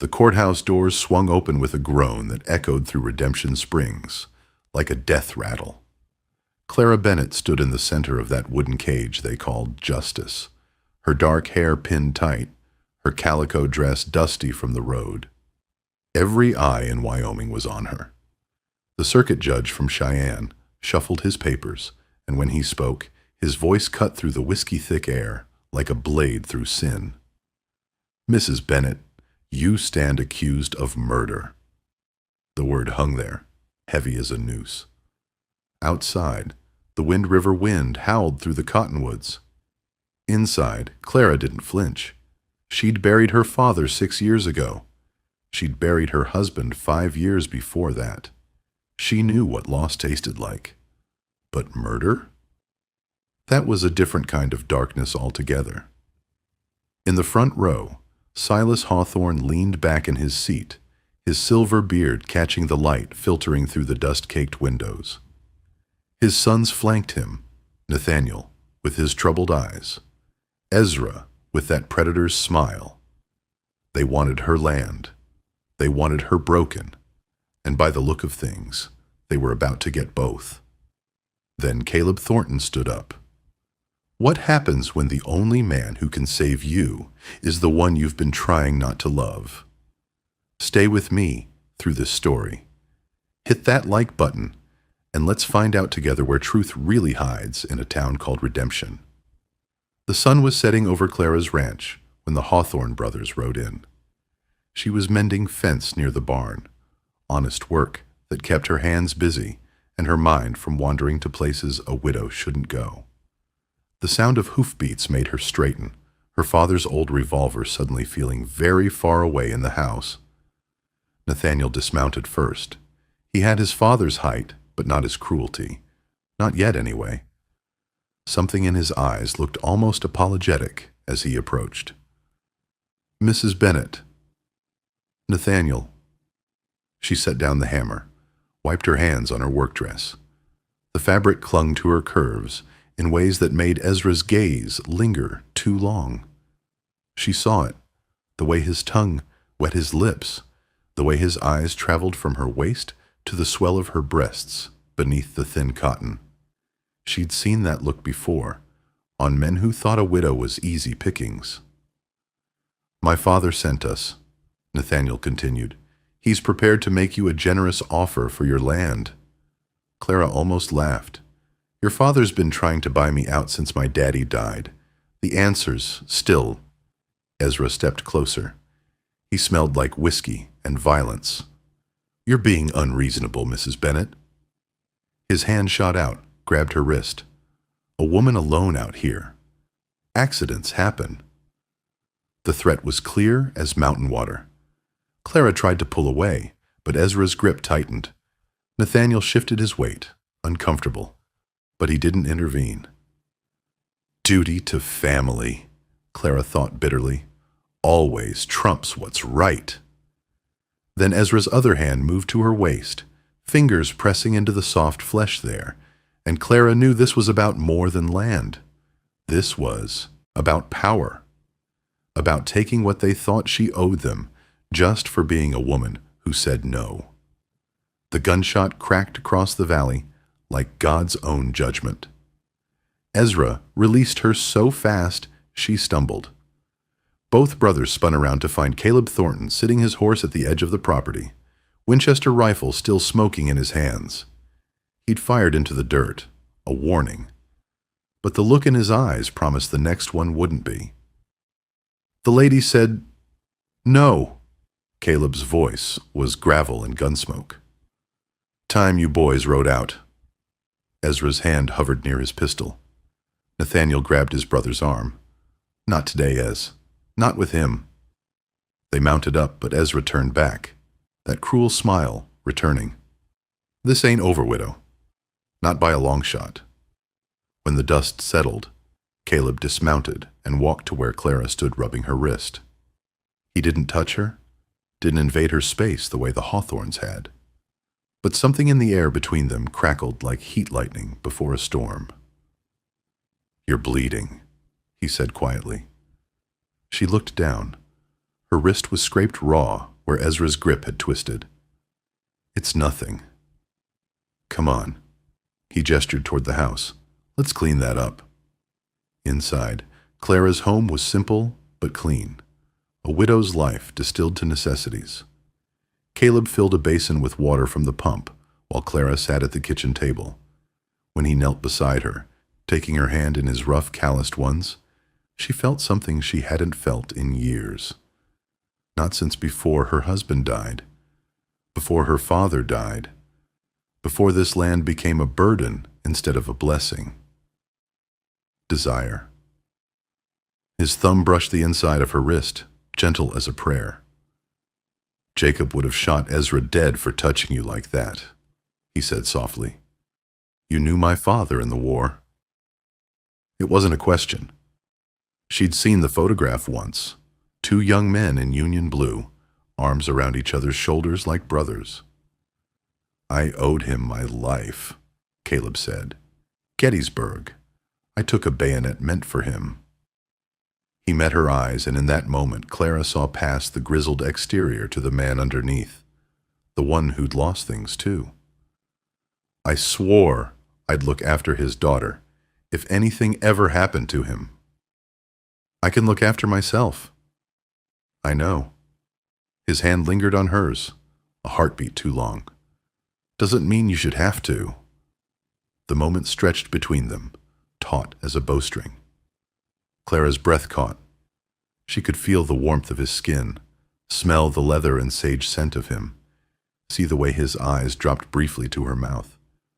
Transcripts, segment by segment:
The courthouse doors swung open with a groan that echoed through Redemption Springs, like a death rattle. Clara Bennett stood in the center of that wooden cage they called Justice, her dark hair pinned tight, her calico dress dusty from the road. Every eye in Wyoming was on her. The circuit judge from Cheyenne shuffled his papers, and when he spoke, his voice cut through the whiskey-thick air like a blade through sin. "Mrs. Bennett, you stand accused of murder." The word hung there, heavy as a noose. Outside, the Wind River wind howled through the cottonwoods. Inside, Clara didn't flinch. She'd buried her father 6 years ago. She'd buried her husband 5 years before that. She knew what loss tasted like. But murder? That was a different kind of darkness altogether. In the front row, Silas Hawthorne leaned back in his seat, his silver beard catching the light filtering through the dust-caked windows. His sons flanked him, Nathaniel, with his troubled eyes, Ezra, with that predator's smile. They wanted her land. They wanted her broken, and by the look of things, they were about to get both. Then Caleb Thornton stood up. "What happens when the only man who can save you is the one you've been trying not to love?" Stay with me through this story. Hit that like button, and let's find out together where truth really hides in a town called Redemption. The sun was setting over Clara's ranch when the Hawthorne brothers rode in. She was mending fence near the barn, honest work that kept her hands busy and her mind from wandering to places a widow shouldn't go. The sound of hoofbeats made her straighten, her father's old revolver suddenly feeling very far away in the house. Nathaniel dismounted first. He had his father's height, but not his cruelty. Not yet, anyway. Something in his eyes looked almost apologetic as he approached. "Mrs. Bennett." "Nathaniel." She set down the hammer, wiped her hands on her work dress. The fabric clung to her curves in ways that made Ezra's gaze linger too long. She saw it, the way his tongue wet his lips, the way his eyes traveled from her waist to the swell of her breasts beneath the thin cotton. She'd seen that look before, on men who thought a widow was easy pickings. "My father sent us," Nathaniel continued. "He's prepared to make you a generous offer for your land." Clara almost laughed. "Your father's been trying to buy me out since my daddy died. The answer's still—" Ezra stepped closer. He smelled like whiskey and violence. "You're being unreasonable, Mrs. Bennett." His hand shot out, grabbed her wrist. "A woman alone out here. Accidents happen." The threat was clear as mountain water. Clara tried to pull away, but Ezra's grip tightened. Nathaniel shifted his weight, uncomfortable, but he didn't intervene. "Duty to family," Clara thought bitterly, "always trumps what's right." Then Ezra's other hand moved to her waist, fingers pressing into the soft flesh there, and Clara knew this was about more than land. This was about power, about taking what they thought she owed them just for being a woman who said no. The gunshot cracked across the valley like God's own judgment. Ezra released her so fast she stumbled. Both brothers spun around to find Caleb Thornton sitting his horse at the edge of the property, Winchester rifle still smoking in his hands. He'd fired into the dirt, a warning. But the look in his eyes promised the next one wouldn't be. The lady said, "No." Caleb's voice was gravel and gunsmoke. "Time you boys rode out." Ezra's hand hovered near his pistol. Nathaniel grabbed his brother's arm. "Not today, Ez. Not with him." They mounted up, but Ezra turned back, that cruel smile returning. "This ain't over, widow. Not by a long shot." When the dust settled, Caleb dismounted and walked to where Clara stood rubbing her wrist. He didn't touch her, didn't invade her space the way the Hawthorns had. But something in the air between them crackled like heat lightning before a storm. "You're bleeding," he said quietly. She looked down. Her wrist was scraped raw where Ezra's grip had twisted. "It's nothing. Come on." He gestured toward the house. "Let's clean that up." Inside, Clara's home was simple but clean. A widow's life distilled to necessities. Caleb filled a basin with water from the pump while Clara sat at the kitchen table. When he knelt beside her, taking her hand in his rough, calloused ones, she felt something she hadn't felt in years. Not since before her husband died, before her father died, before this land became a burden instead of a blessing. Desire. His thumb brushed the inside of her wrist, gentle as a prayer. "Jacob would have shot Ezra dead for touching you like that," he said softly. "You knew my father in the war." It wasn't a question. She'd seen the photograph once. Two young men in Union blue, arms around each other's shoulders like brothers. "I owed him my life," Caleb said. "Gettysburg. I took a bayonet meant for him." He met her eyes, and in that moment Clara saw past the grizzled exterior to the man underneath, the one who'd lost things too. "I swore I'd look after his daughter, if anything ever happened to him." "I can look after myself." "I know." His hand lingered on hers, a heartbeat too long. "Doesn't mean you should have to." The moment stretched between them, taut as a bowstring. Clara's breath caught. She could feel the warmth of his skin, smell the leather and sage scent of him, see the way his eyes dropped briefly to her mouth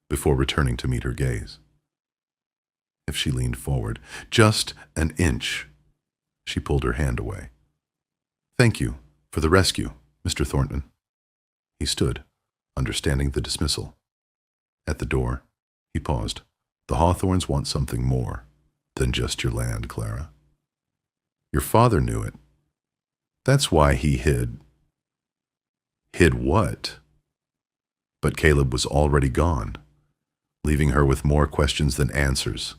before returning to meet her gaze. If she leaned forward, just an inch, she pulled her hand away. "Thank you for the rescue, Mr. Thornton." He stood, understanding the dismissal. At the door, he paused. "The Hawthorns want something more than just your land, Clara. Your father knew it. That's why he hid." "Hid what?" But Caleb was already gone, leaving her with more questions than answers,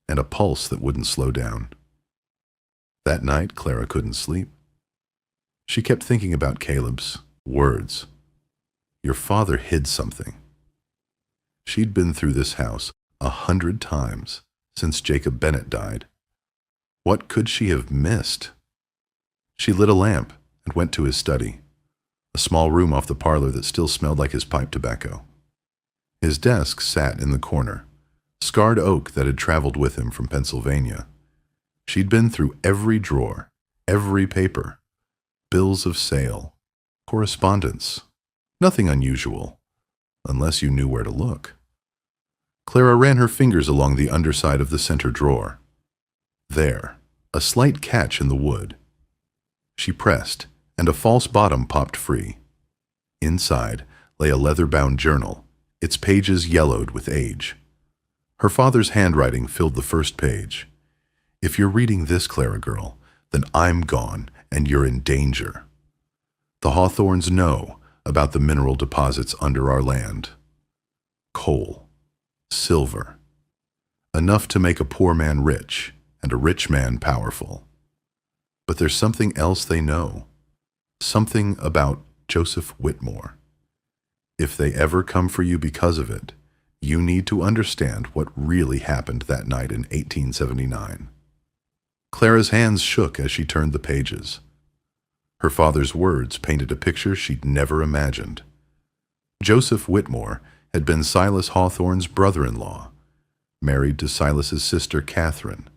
and a pulse that wouldn't slow down. That night, Clara couldn't sleep. She kept thinking about Caleb's words. Your father hid something. She'd been through this house 100 times since Jacob Bennett died. What could she have missed? She lit a lamp and went to his study, a small room off the parlor that still smelled like his pipe tobacco. His desk sat in the corner, scarred oak that had traveled with him from Pennsylvania. She'd been through every drawer, every paper, bills of sale, correspondence. Nothing unusual, unless you knew where to look. Clara ran her fingers along the underside of the center drawer. There, a slight catch in the wood. She pressed, and a false bottom popped free. Inside lay a leather-bound journal, its pages yellowed with age. Her father's handwriting filled the first page. "If you're reading this, Clara girl, then I'm gone and you're in danger. The Hawthorns know about the mineral deposits under our land. Coal. Silver. Enough to make a poor man rich and a rich man powerful. But there's something else they know. Something about Joseph Whitmore. If they ever come for you because of it, you need to understand what really happened that night in 1879. Clara's hands shook as she turned the pages. Her father's words painted a picture she'd never imagined. Joseph Whitmore had been Silas Hawthorne's brother-in-law, married to Silas's sister Catherine,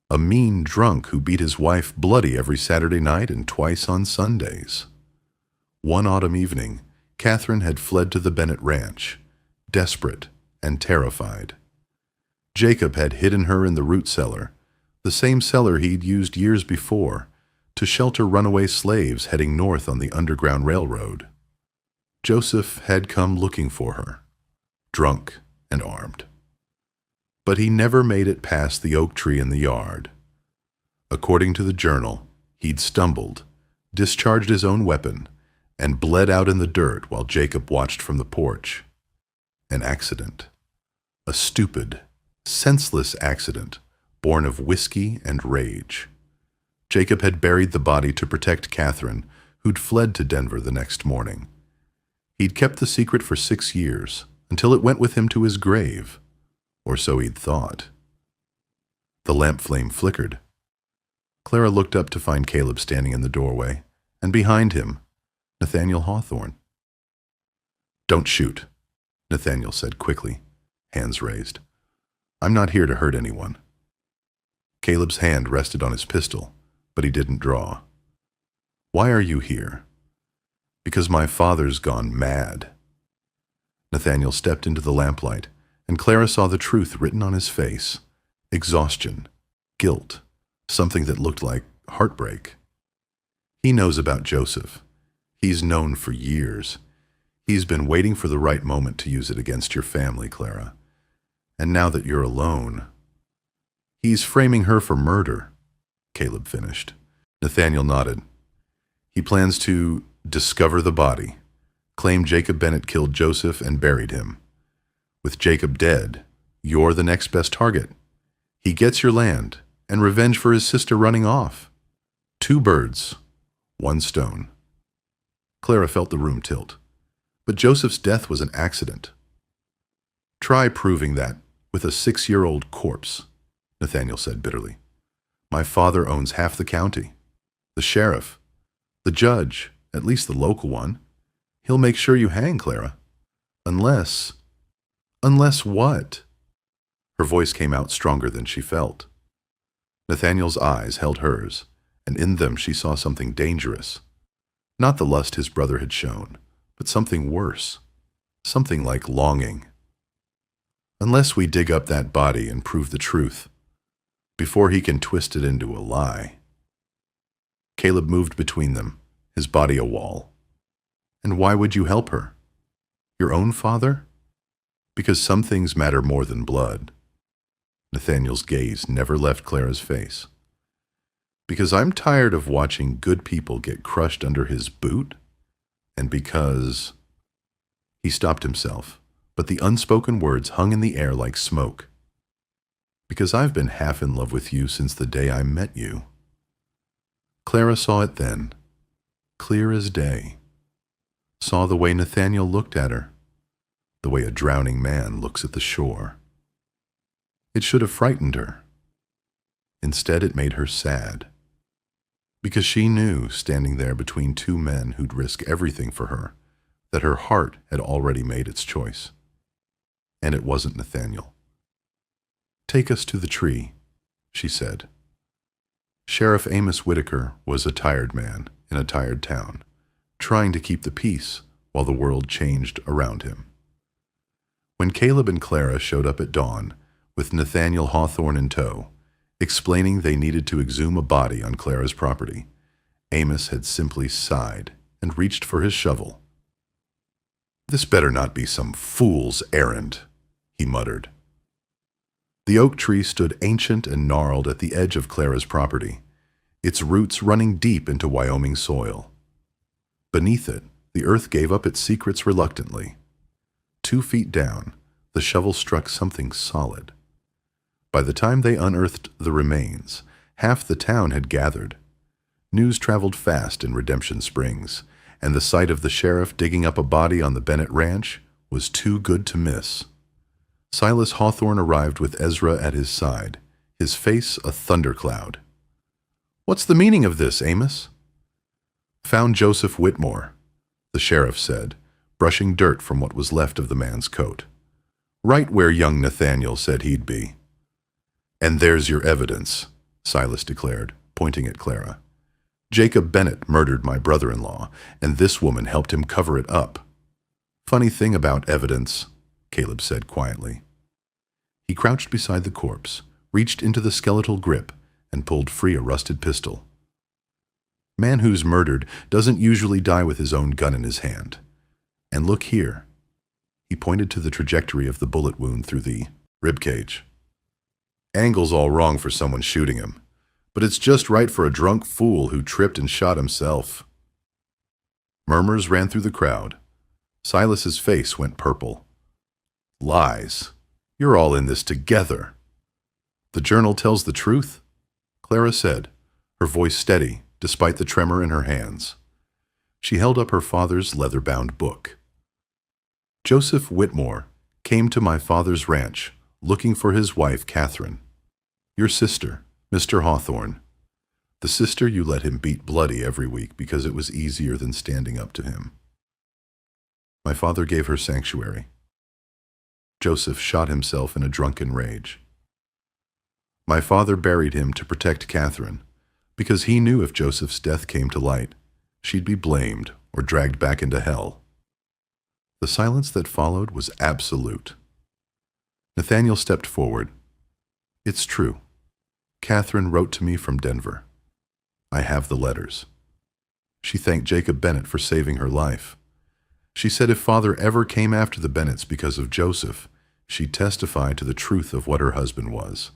a mean drunk who beat his wife bloody every Saturday night and twice on Sundays. One autumn evening, Catherine had fled to the Bennett ranch, desperate and terrified. Jacob had hidden her in the root cellar, the same cellar he'd used years before to shelter runaway slaves heading north on the Underground Railroad. Joseph had come looking for her, drunk and armed. But he never made it past the oak tree in the yard. According to the journal, he'd stumbled, discharged his own weapon, and bled out in the dirt while Jacob watched from the porch. An accident. A stupid, senseless accident born of whiskey and rage. Jacob had buried the body to protect Catherine, who'd fled to Denver the next morning. He'd kept the secret for 6 years, until it went with him to his grave, or so he'd thought. The lamp flame flickered. Clara looked up to find Caleb standing in the doorway, and behind him, Nathaniel Hawthorne. "Don't shoot," Nathaniel said quickly, hands raised. "I'm not here to hurt anyone." Caleb's hand rested on his pistol, but he didn't draw. "Why are you here?" "Because my father's gone mad." Nathaniel stepped into the lamplight, and Clara saw the truth written on his face. Exhaustion, guilt, something that looked like heartbreak. "He knows about Joseph. He's known for years. He's been waiting for the right moment to use it against your family, Clara. And now that you're alone, he's framing her for murder," Caleb finished. Nathaniel nodded. "He plans to discover the body, claim Jacob Bennett killed Joseph and buried him. With Jacob dead, you're the next best target. He gets your land and revenge for his sister running off. 2 birds, 1 stone." Clara felt the room tilt. But Joseph's death was an accident. "Try proving that with a 6-year-old corpse," Nathaniel said bitterly. "My father owns half the county. The sheriff, the judge, at least the local one. He'll make sure you hang, Clara. Unless what?" Her voice came out stronger than she felt. Nathaniel's eyes held hers, and in them she saw something dangerous. Not the lust his brother had shown, but something worse, something like longing. "Unless we dig up that body and prove the truth, before he can twist it into a lie." Caleb moved between them, his body a wall. "And why would you help her? Your own father? Because some things matter more than blood." Nathaniel's gaze never left Clara's face. "Because I'm tired of watching good people get crushed under his boot, and because—" He stopped himself, but the unspoken words hung in the air like smoke. "Because I've been half in love with you since the day I met you." Clara saw it then, clear as day. Saw the way Nathaniel looked at her, the way a drowning man looks at the shore. It should have frightened her. Instead, it made her sad. Because she knew, standing there between 2 men who'd risk everything for her, that her heart had already made its choice. And it wasn't Nathaniel. "Take us to the tree," she said. Sheriff Amos Whitaker was a tired man in a tired town, trying to keep the peace while the world changed around him. When Caleb and Clara showed up at dawn, with Nathaniel Hawthorne in tow, explaining they needed to exhume a body on Clara's property, Amos had simply sighed and reached for his shovel. "This better not be some fool's errand," he muttered. The oak tree stood ancient and gnarled at the edge of Clara's property, its roots running deep into Wyoming soil. Beneath it, the earth gave up its secrets reluctantly. 2 feet down, the shovel struck something solid. By the time they unearthed the remains, half the town had gathered. News traveled fast in Redemption Springs, and the sight of the sheriff digging up a body on the Bennett Ranch was too good to miss. Silas Hawthorne arrived with Ezra at his side, his face a thundercloud. "What's the meaning of this, Amos?" "Found Joseph Whitmore," the sheriff said, brushing dirt from what was left of the man's coat. "Right where young Nathaniel said he'd be." "And there's your evidence," Silas declared, pointing at Clara. "Jacob Bennett murdered my brother-in-law, and this woman helped him cover it up." "Funny thing about evidence," Caleb said quietly. He crouched beside the corpse, reached into the skeletal grip, and pulled free a rusted pistol. "Man who's murdered doesn't usually die with his own gun in his hand. And look here." He pointed to the trajectory of the bullet wound through the ribcage. "Angle's all wrong for someone shooting him, but it's just right for a drunk fool who tripped and shot himself." Murmurs ran through the crowd. Silas's face went purple. "Lies. You're all in this together." "The journal tells the truth," Clara said, her voice steady despite the tremor in her hands. She held up her father's leather-bound book. Joseph Whitmore came to my father's ranch looking for his wife, Catherine. Your sister, Mr. Hawthorne. The sister you let him beat bloody every week because it was easier than standing up to him. My father gave her sanctuary. Joseph shot himself in a drunken rage. My father buried him to protect Catherine, because he knew if Joseph's death came to light, she'd be blamed or dragged back into hell. The silence that followed was absolute. Nathaniel stepped forward. It's true. Catherine wrote to me from Denver. I have the letters. She thanked Jacob Bennett for saving her life. She said if father ever came after the Bennetts because of Joseph, she'd testify to the truth of what her husband was.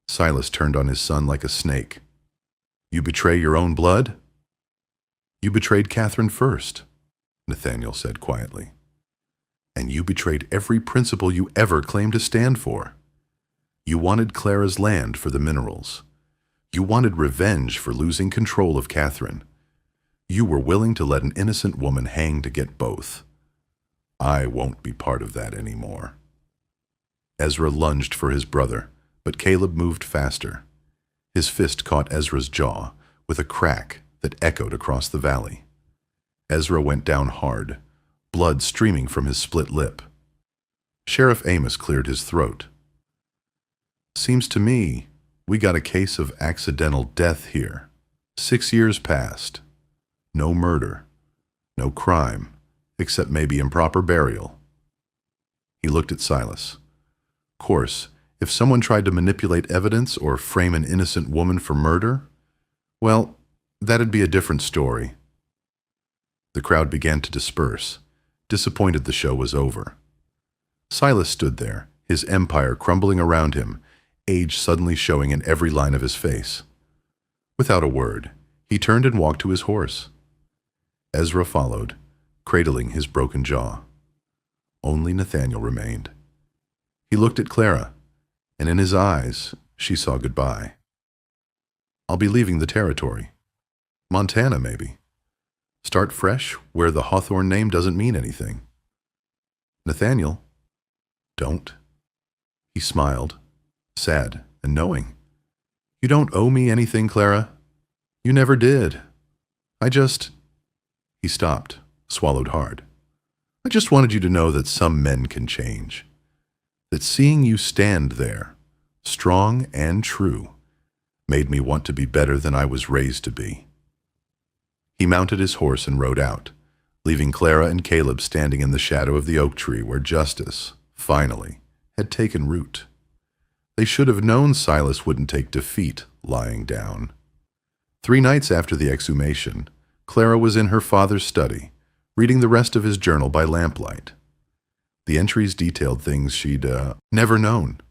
Silas turned on his son like a snake. You betray your own blood? You betrayed Catherine first, Nathaniel said quietly. And you betrayed every principle you ever claimed to stand for. You wanted Clara's land for the minerals. You wanted revenge for losing control of Catherine. You were willing to let an innocent woman hang to get both. I won't be part of that anymore. Ezra lunged for his brother, but Caleb moved faster. His fist caught Ezra's jaw with a crack that echoed across the valley. Ezra went down hard, blood streaming from his split lip. Sheriff Amos cleared his throat. Seems to me we got a case of accidental death here. 6 years passed. No murder. No crime, except maybe improper burial. He looked at Silas. Of course, if someone tried to manipulate evidence or frame an innocent woman for murder, well, that'd be a different story. The crowd began to disperse, disappointed the show was over. Silas stood there, his empire crumbling around him, age suddenly showing in every line of his face. Without a word, he turned and walked to his horse. Ezra followed, cradling his broken jaw. Only Nathaniel remained. He looked at Clara, and in his eyes she saw goodbye. I'll be leaving the territory. Montana, maybe. Start fresh where the Hawthorne name doesn't mean anything. Nathaniel, don't. He smiled, sad and knowing. You don't owe me anything, Clara. You never did. He stopped, swallowed hard. I just wanted you to know that some men can change. That seeing you stand there, strong and true, made me want to be better than I was raised to be. He mounted his horse and rode out, leaving Clara and Caleb standing in the shadow of the oak tree where justice, finally, had taken root. They should have known Silas wouldn't take defeat lying down. 3 nights after the exhumation, Clara was in her father's study, reading the rest of his journal by lamplight. The entries detailed things she'd never known.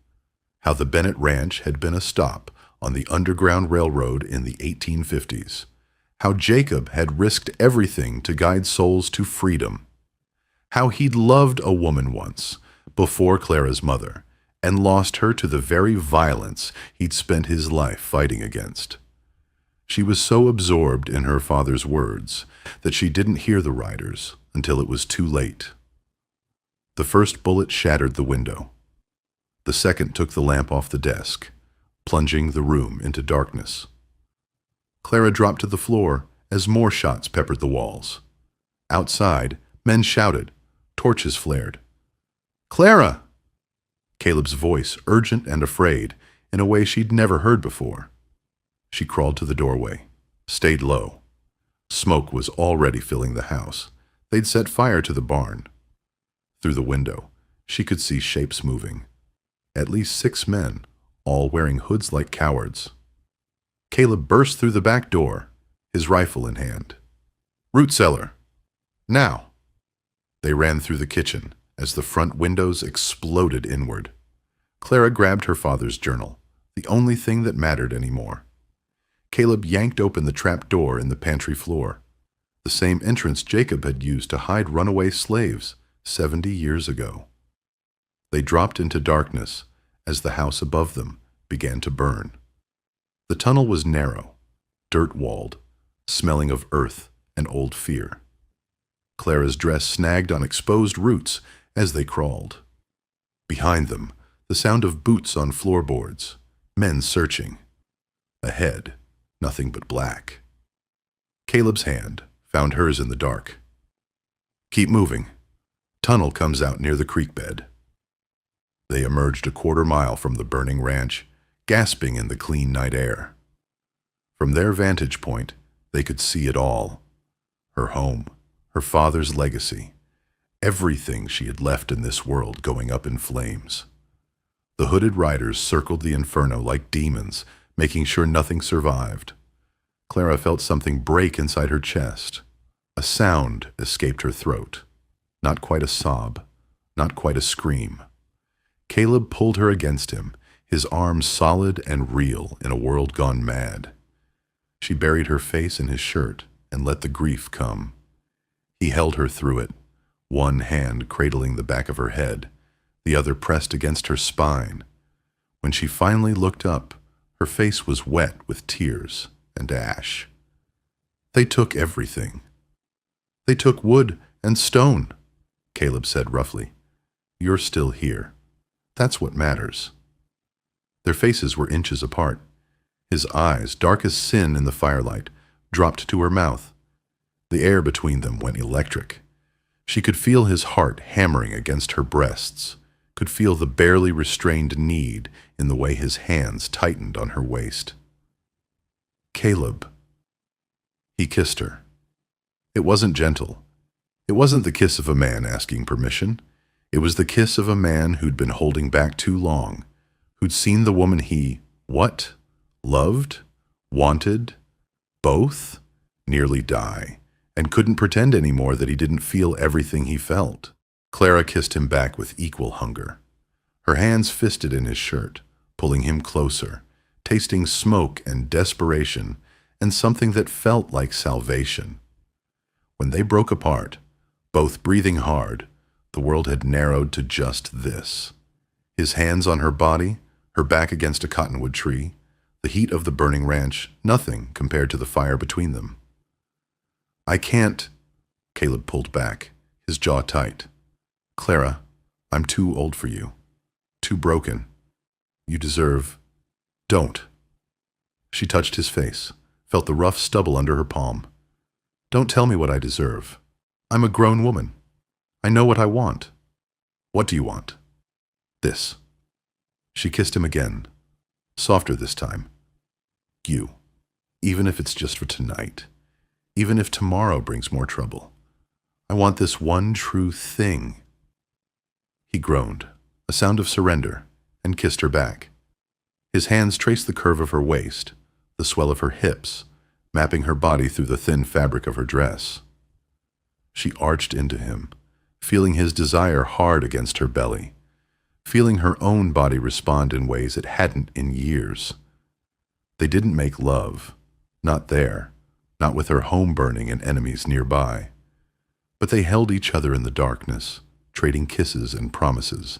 How the Bennett Ranch had been a stop on the Underground Railroad in the 1850s. How Jacob had risked everything to guide souls to freedom. How he'd loved a woman once, before Clara's mother, and lost her to the very violence he'd spent his life fighting against. She was so absorbed in her father's words that she didn't hear the riders until it was too late. The first bullet shattered the window. The second took the lamp off the desk, plunging the room into darkness. Clara dropped to the floor as more shots peppered the walls. Outside, men shouted, torches flared. Clara! Caleb's voice, urgent and afraid, in a way she'd never heard before. She crawled to the doorway, stayed low. Smoke was already filling the house. They'd set fire to the barn. Through the window, she could see shapes moving. At least 6 men, all wearing hoods like cowards. Caleb burst through the back door, his rifle in hand. Root cellar! Now! They ran through the kitchen as the front windows exploded inward. Clara grabbed her father's journal, the only thing that mattered anymore. Caleb yanked open the trap door in the pantry floor, the same entrance Jacob had used to hide runaway slaves 70 years ago. They dropped into darkness as the house above them began to burn. The tunnel was narrow, dirt-walled, smelling of earth and old fear. Clara's dress snagged on exposed roots as they crawled. Behind them, the sound of boots on floorboards, men searching. Ahead, nothing but black. Caleb's hand found hers in the dark. Keep moving. Tunnel comes out near the creek bed. They emerged a quarter-mile from the burning ranch, gasping in the clean night air. From their vantage point, they could see it all. Her home, her father's legacy, everything she had left in this world going up in flames. The hooded riders circled the inferno like demons, making sure nothing survived. Clara felt something break inside her chest. A sound escaped her throat. Not quite a sob, not quite a scream. Caleb pulled her against him, his arms solid and real in a world gone mad. She buried her face in his shirt and let the grief come. He held her through it, one hand cradling the back of her head, the other pressed against her spine. When she finally looked up, her face was wet with tears and ash. They took everything. They took wood and stone, Caleb said roughly. You're still here. That's what matters. Their faces were inches apart. His eyes, dark as sin in the firelight, dropped to her mouth. The air between them went electric. She could feel his heart hammering against her breasts, could feel the barely restrained need in the way his hands tightened on her waist. Caleb. He kissed her. It wasn't gentle. It wasn't the kiss of a man asking permission. It was the kiss of a man who'd been holding back too long, who'd seen the woman he, what? Loved? Wanted? Both? Nearly die, and couldn't pretend anymore that he didn't feel everything he felt. Clara kissed him back with equal hunger. Her hands fisted in his shirt, pulling him closer, tasting smoke and desperation, and something that felt like salvation. When they broke apart, both breathing hard, the world had narrowed to just this. His hands on her body, her back against a cottonwood tree, the heat of the burning ranch, nothing compared to the fire between them. I can't, Caleb pulled back, his jaw tight. Clara, I'm too old for you. Too broken. You deserve... Don't. She touched his face, felt the rough stubble under her palm. Don't tell me what I deserve. I'm a grown woman. I know what I want. What do you want? This. She kissed him again, softer this time. You. Even if it's just for tonight. Even if tomorrow brings more trouble. I want this one true thing. He groaned, a sound of surrender, and kissed her back. His hands traced the curve of her waist, the swell of her hips, mapping her body through the thin fabric of her dress. She arched into him, feeling his desire hard against her belly, feeling her own body respond in ways it hadn't in years. They didn't make love, not there, not with her home burning and enemies nearby. But they held each other in the darkness, trading kisses and promises,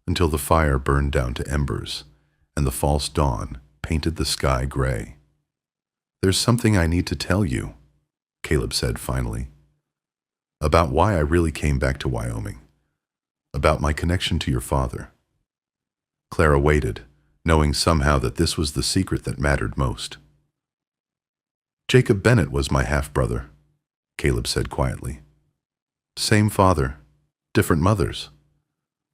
until the fire burned down to embers, and the false dawn painted the sky gray. There's something I need to tell you, Caleb said finally, about why I really came back to Wyoming, about my connection to your father. Clara waited, knowing somehow that this was the secret that mattered most. Jacob Bennett was my half-brother, Caleb said quietly. Same father, different mothers.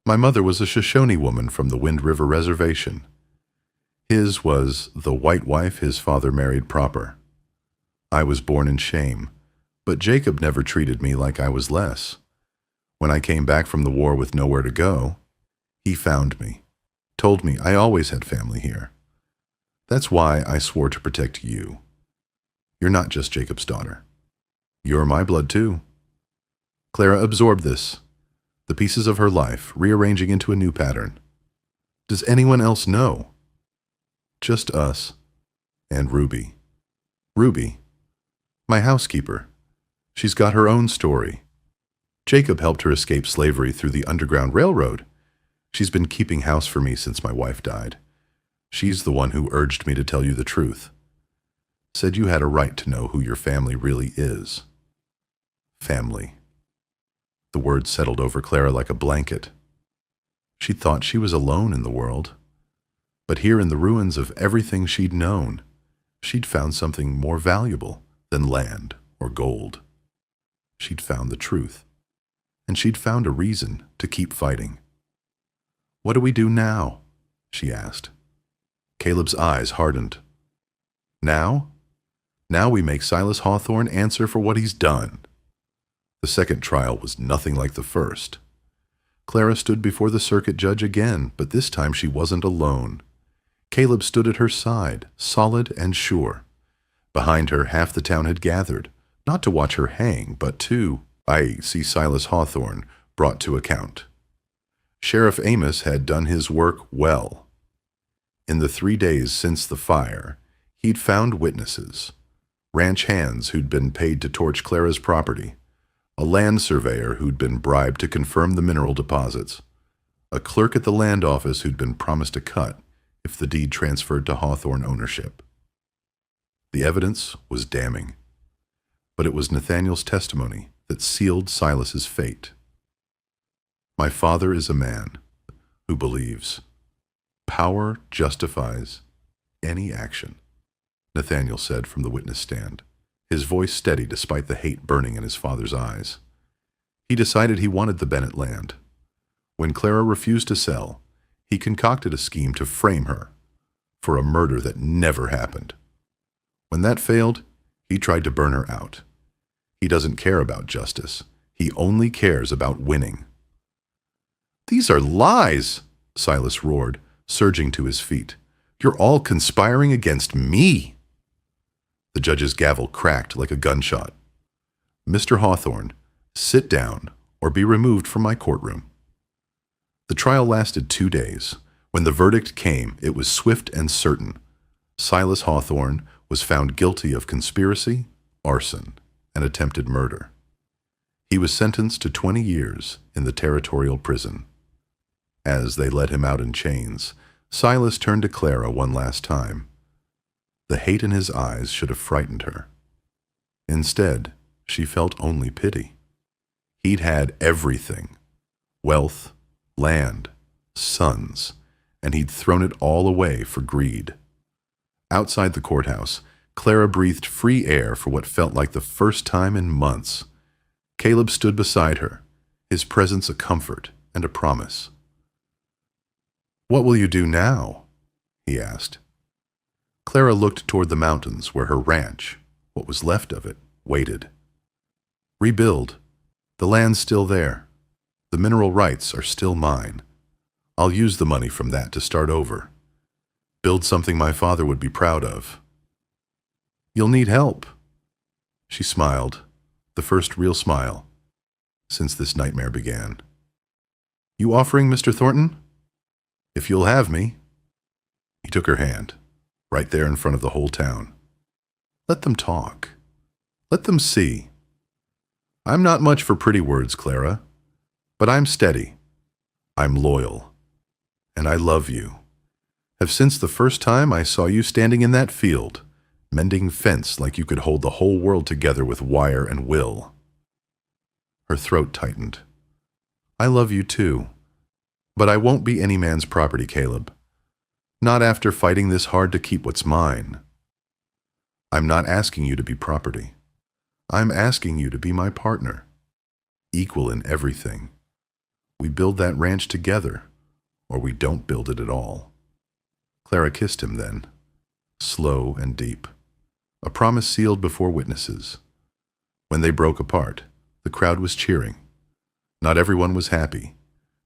My mother was a Shoshone woman from the Wind River Reservation. His was the white wife his father married proper. I was born in shame, but Jacob never treated me like I was less. When I came back from the war with nowhere to go, he found me, told me I always had family here. That's why I swore to protect you. You're not just Jacob's daughter. You're my blood too. Clara absorbed this, the pieces of her life rearranging into a new pattern. Does anyone else know? Just us and Ruby. Ruby, my housekeeper. She's got her own story. Jacob helped her escape slavery through the Underground Railroad. She's been keeping house for me since my wife died. She's the one who urged me to tell you the truth. said you had a right to know who your family really is. Family. The word settled over Clara like a blanket. She thought she was alone in the world. But here in the ruins of everything she'd known, she'd found something more valuable than land or gold. She'd found the truth, and she'd found a reason to keep fighting. "What do we do now?" she asked. Caleb's eyes hardened. "Now? Now we make Silas Hawthorne answer for what he's done." The second trial was nothing like the first. Clara stood before the circuit judge again, but this time she wasn't alone. Caleb stood at her side, solid and sure. Behind her, half the town had gathered, not to watch her hang, but to, see Silas Hawthorne brought to account. Sheriff Amos had done his work well. In the 3 days since the fire, he'd found witnesses, ranch hands who'd been paid to torch Clara's property, a land surveyor who'd been bribed to confirm the mineral deposits, a clerk at the land office who'd been promised a cut if the deed transferred to Hawthorne ownership. The evidence was damning, but it was Nathaniel's testimony that sealed Silas's fate. "My father is a man who believes power justifies any action," Nathaniel said from the witness stand, his voice steady despite the hate burning in his father's eyes. He decided he wanted the Bennett land. When Clara refused to sell, he concocted a scheme to frame her for a murder that never happened. When that failed, he tried to burn her out. He doesn't care about justice. He only cares about winning. "These are lies," Silas roared, surging to his feet. "You're all conspiring against me." The judge's gavel cracked like a gunshot. "Mr. Hawthorne, sit down or be removed from my courtroom." The trial lasted 2 days. When the verdict came, it was swift and certain. Silas Hawthorne was found guilty of conspiracy, arson, and attempted murder. He was sentenced to 20 years in the territorial prison. As they let him out in chains, Silas turned to Clara one last time. The hate in his eyes should have frightened her. Instead, she felt only pity. He'd had everything: wealth, land, sons, and he'd thrown it all away for greed. Outside the courthouse, Clara breathed free air for what felt like the first time in months. Caleb stood beside her, his presence a comfort and a promise. "What will you do now?" he asked. Clara looked toward the mountains where her ranch, what was left of it, waited. "Rebuild. The land's still there. The mineral rights are still mine. I'll use the money from that to start over. Build something my father would be proud of." "You'll need help." She smiled, the first real smile since this nightmare began. "You offering, Mr. Thornton?" "If you'll have me." He took her hand, right there in front of the whole town. "Let them talk. Let them see. I'm not much for pretty words, Clara, but I'm steady. I'm loyal. And I love you. Have since the first time I saw you standing in that field, mending fence like you could hold the whole world together with wire and will." Her throat tightened. "I love you too. But I won't be any man's property, Caleb. Not after fighting this hard to keep what's mine. I'm not asking you to be property. I'm asking you to be my partner, equal in everything. We build that ranch together, or we don't build it at all." Clara kissed him then, slow and deep, a promise sealed before witnesses. When they broke apart, the crowd was cheering. Not everyone was happy.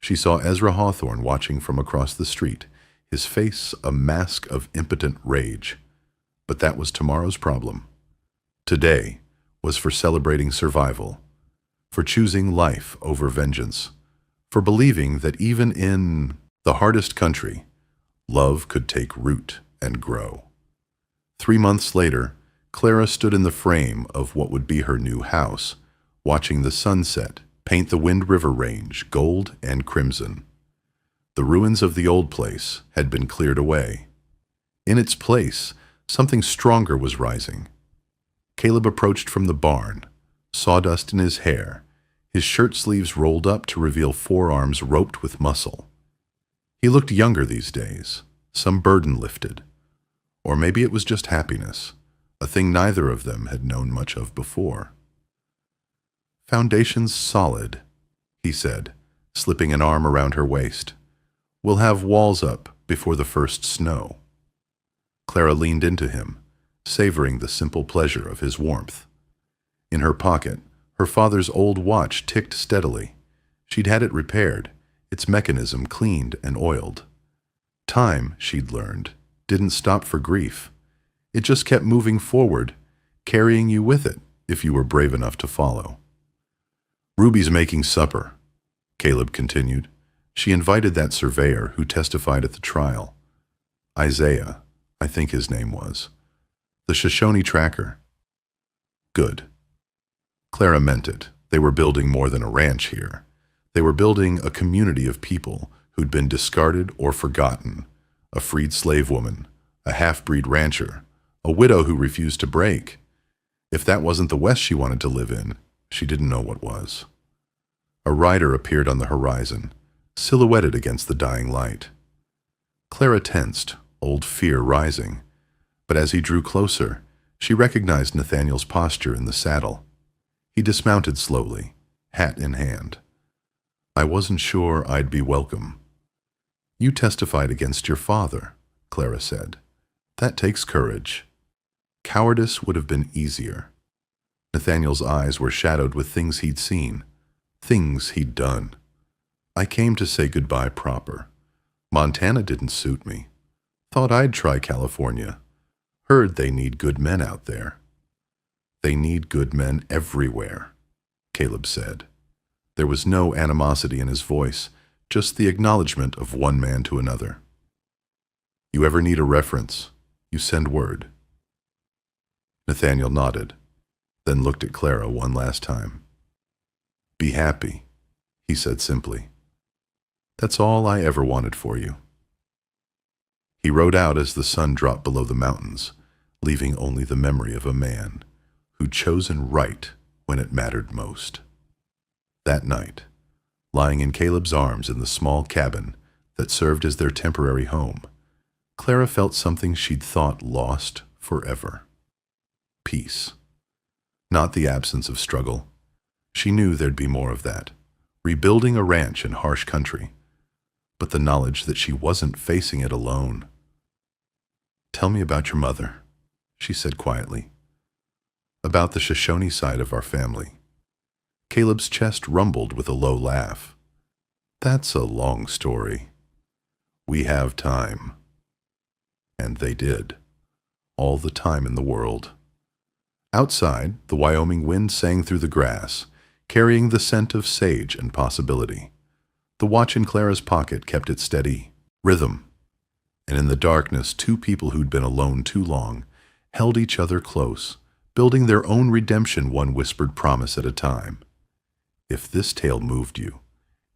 She saw Ezra Hawthorne watching from across the street, his face a mask of impotent rage. But that was tomorrow's problem. Today was for celebrating survival, for choosing life over vengeance, for believing that even in the hardest country, love could take root and grow. 3 months later, Clara stood in the frame of what would be her new house, watching the sunset paint the Wind River Range gold and crimson. The ruins of the old place had been cleared away. In its place, Something stronger was rising. Caleb approached from the barn, sawdust in his hair, his shirt sleeves rolled up to reveal forearms roped with muscle. He looked younger these days, some burden lifted. Or maybe it was just happiness, a thing neither of them had known much of before. "Foundation's solid," he said, slipping an arm around her waist. "We'll have walls up before the first snow." Clara leaned into him, savoring the simple pleasure of his warmth. In her pocket, her father's old watch ticked steadily. She'd had it repaired, its mechanism cleaned and oiled. Time, she'd learned, didn't stop for grief. It just kept moving forward, carrying you with it if you were brave enough to follow. "Ruby's making supper," Caleb continued. "She invited that surveyor who testified at the trial. Isaiah, I think his name was. The Shoshone tracker." Good. Clara meant it. They were building more than a ranch here. They were building a community of people who'd been discarded or forgotten. A freed slave woman, a half-breed rancher, a widow who refused to break. If that wasn't the West she wanted to live in, she didn't know what was. A rider appeared on the horizon, silhouetted against the dying light. Clara tensed, old fear rising. But as he drew closer, she recognized Nathaniel's posture in the saddle. He dismounted slowly, hat in hand. "I wasn't sure I'd be welcome." "You testified against your father," Clara said. "That takes courage." Cowardice would have been easier. Nathaniel's eyes were shadowed with things he'd seen, things he'd done. "I came to say goodbye proper. Montana didn't suit me. Thought I'd try California. Heard they need good men out there." "They need good men everywhere," Caleb said. There was no animosity in his voice, just the acknowledgement of one man to another. "You ever need a reference, you send word." Nathaniel nodded, then looked at Clara one last time. "Be happy," he said simply. "That's all I ever wanted for you." He rode out as the sun dropped below the mountains, leaving only the memory of a man who'd chosen right when it mattered most. That night, lying in Caleb's arms in the small cabin that served as their temporary home, Clara felt something she'd thought lost forever. Peace. Not the absence of struggle. She knew there'd be more of that, rebuilding a ranch in harsh country, but the knowledge that she wasn't facing it alone. "Tell me about your mother," she said quietly. "About the Shoshone side of our family." Caleb's chest rumbled with a low laugh. "That's a long story. We have time." And they did. All the time in the world. Outside, the Wyoming wind sang through the grass, carrying the scent of sage and possibility. The watch in Clara's pocket kept its steady rhythm. And in the darkness, two people who'd been alone too long held each other close, building their own redemption one whispered promise at a time. If this tale moved you,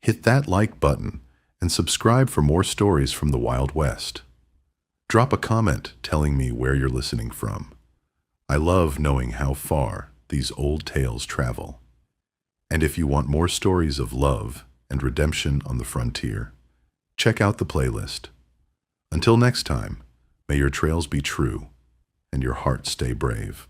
hit that like button and subscribe for more stories from the Wild West. Drop a comment telling me where you're listening from. I love knowing how far these old tales travel. And if you want more stories of love and redemption on the frontier, check out the playlist. Until next time, may your trails be true and your heart stay brave.